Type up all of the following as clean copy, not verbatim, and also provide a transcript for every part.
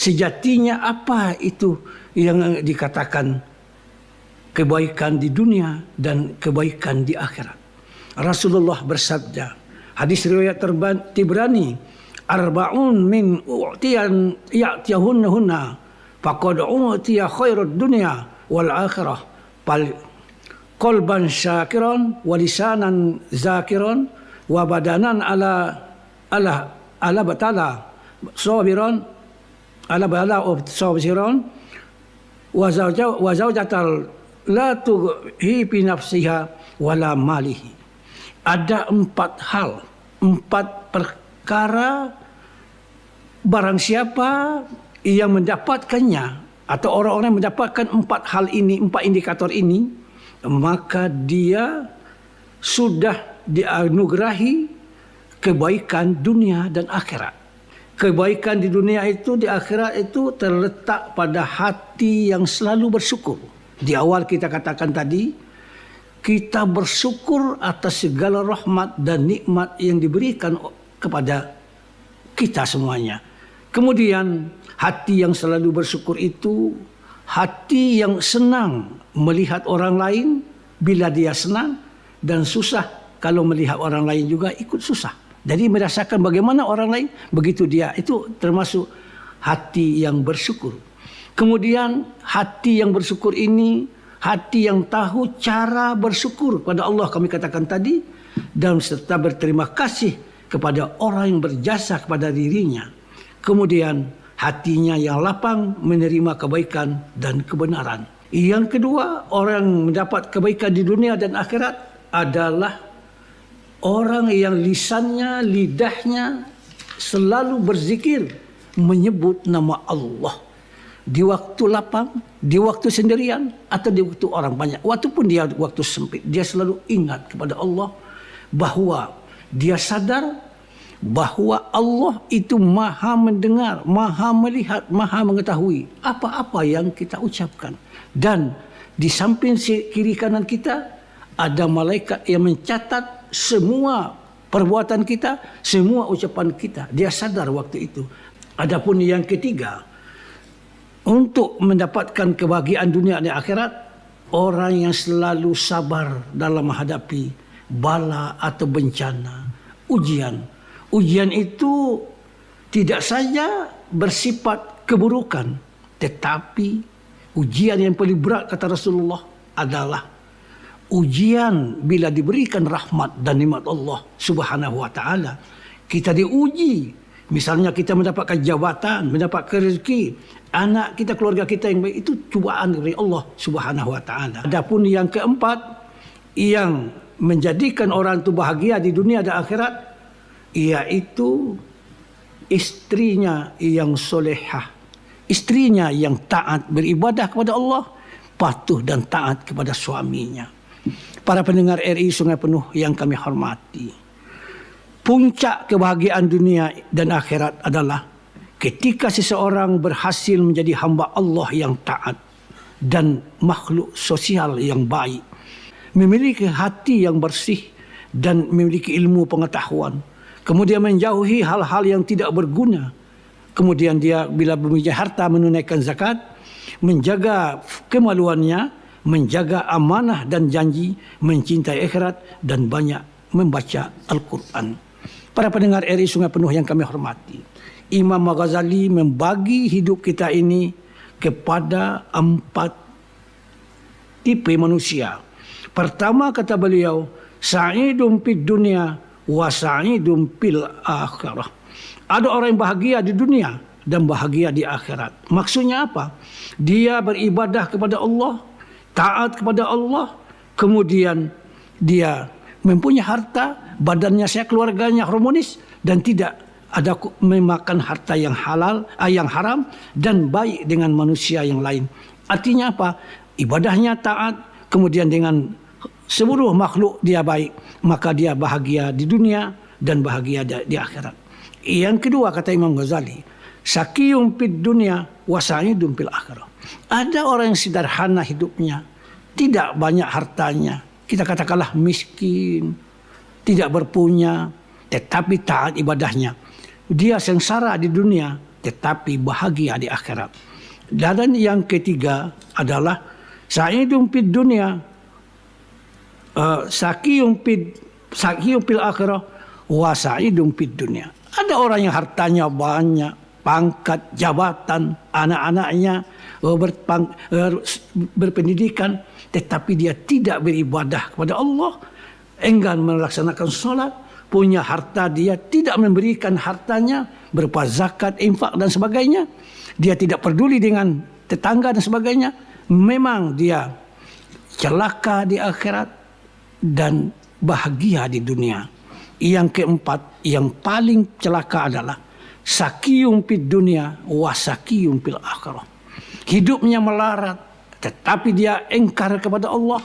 Sejatinya apa itu yang dikatakan kebaikan di dunia dan kebaikan di akhirat? Rasulullah bersabda, hadis riwayat Tibrani, arba'un min u'tiyan ya'tiyahunna faqad u'tiya khairud dunya wal akhirah qalban syakiran wa lisanan zakiran wa badanan ala batala sabiran ala bala sabiran wa zawjatal la tughi bi nafsiha wala malihi. Ada 4 hal, 4 perkara barang siapa yang mendapatkannya atau orang-orang yang mendapatkan 4 hal ini, 4 indikator ini, maka dia sudah dianugerahi kebaikan dunia dan akhirat. Kebaikan di dunia itu, di akhirat itu terletak pada hati yang selalu bersyukur. Di awal kita katakan tadi, kita bersyukur atas segala rahmat dan nikmat yang diberikan kepada kita semuanya. Kemudian hati yang selalu bersyukur itu hati yang senang melihat orang lain bila dia senang, dan susah kalau melihat orang lain juga ikut susah. Jadi merasakan bagaimana orang lain, begitu dia. Itu termasuk hati yang bersyukur. Kemudian hati yang bersyukur ini hati yang tahu cara bersyukur pada Allah, kami katakan tadi, dan serta berterima kasih kepada orang yang berjasa kepada dirinya. Kemudian hatinya yang lapang menerima kebaikan dan kebenaran. Yang kedua, orang yang mendapat kebaikan di dunia dan akhirat adalah orang yang lisannya, lidahnya selalu berzikir, menyebut nama Allah. Di waktu lapang, di waktu sendirian, atau di waktu orang banyak. Walaupun dia waktu sempit, dia selalu ingat kepada Allah bahwa dia sadar bahwa Allah itu maha mendengar, maha melihat, maha mengetahui apa-apa yang kita ucapkan. Dan di samping kiri kanan kita ada malaikat yang mencatat semua perbuatan kita, semua ucapan kita. Dia sadar waktu itu. Adapun yang ketiga, untuk mendapatkan kebahagiaan dunia dan akhirat, orang yang selalu sabar dalam menghadapi bala atau bencana, ujian. Ujian itu tidak saja bersifat keburukan, tetapi ujian yang paling berat kata Rasulullah adalah ujian bila diberikan rahmat dan nikmat Allah Subhanahu wa taala. Kita diuji, misalnya kita mendapatkan jabatan, mendapatkan rezeki, anak kita, keluarga kita yang baik, itu cubaan dari Allah Subhanahu wa taala. Adapun yang keempat yang menjadikan orang itu bahagia di dunia dan akhirat, yaitu istrinya yang solehah, istrinya yang taat beribadah kepada Allah, patuh dan taat kepada suaminya. Para pendengar RI Sungai Penuh yang kami hormati, puncak kebahagiaan dunia dan akhirat adalah ketika seseorang berhasil menjadi hamba Allah yang taat dan makhluk sosial yang baik, memiliki hati yang bersih dan memiliki ilmu pengetahuan, kemudian menjauhi hal-hal yang tidak berguna, kemudian dia bila mempunyai harta menunaikan zakat, menjaga kemaluannya, menjaga amanah dan janji, mencintai akhirat, dan banyak membaca Al-Quran. Para pendengar RI Sungai Penuh yang kami hormati, Imam Ghazali membagi hidup kita ini kepada 4 tipe manusia. Pertama kata beliau, sa'idun fid dunya wa sa'idun fil akhirah. Ada orang yang bahagia di dunia dan bahagia di akhirat. Maksudnya apa? Dia beribadah kepada Allah, taat kepada Allah, kemudian dia mempunyai harta, badannya sehat, keluarganya harmonis, dan tidak ada memakan harta yang halal, yang haram, dan baik dengan manusia yang lain. Artinya apa? Ibadahnya taat, kemudian dengan seluruh makhluk dia baik, maka dia bahagia di dunia dan bahagia di akhirat. Yang kedua kata Imam Ghazali, sakiyum fid dunya wa sa'idun fil akhirah. Ada orang yang sederhana hidupnya, tidak banyak hartanya, kita katakanlah miskin, tidak berpunya, tetapi taat ibadahnya. Dia sengsara di dunia, tetapi bahagia di akhirat. Dan yang ketiga adalah sa'idun fid dunya sakiyun fil akhirah wa sa'idun fid dunya. Ada orang yang hartanya banyak, pangkat, jabatan, anak-anaknya berpendidikan, tetapi dia tidak beribadah kepada Allah, enggan melaksanakan sholat, punya harta dia tidak memberikan hartanya berupa zakat, infak dan sebagainya. Dia tidak peduli dengan tetangga dan sebagainya. Memang dia celaka di akhirat dan bahagia di dunia. Yang keempat, yang paling celaka adalah sakiyum fid dunya wa sakiyum fil akhirah. Hidupnya melarat, tetapi dia engkar kepada Allah,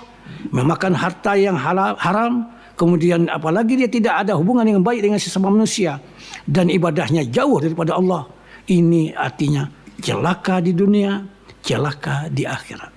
memakan harta yang haram, kemudian apalagi dia tidak ada hubungan yang baik dengan sesama manusia dan ibadahnya jauh daripada Allah. Ini artinya celaka di dunia, celaka di akhirat.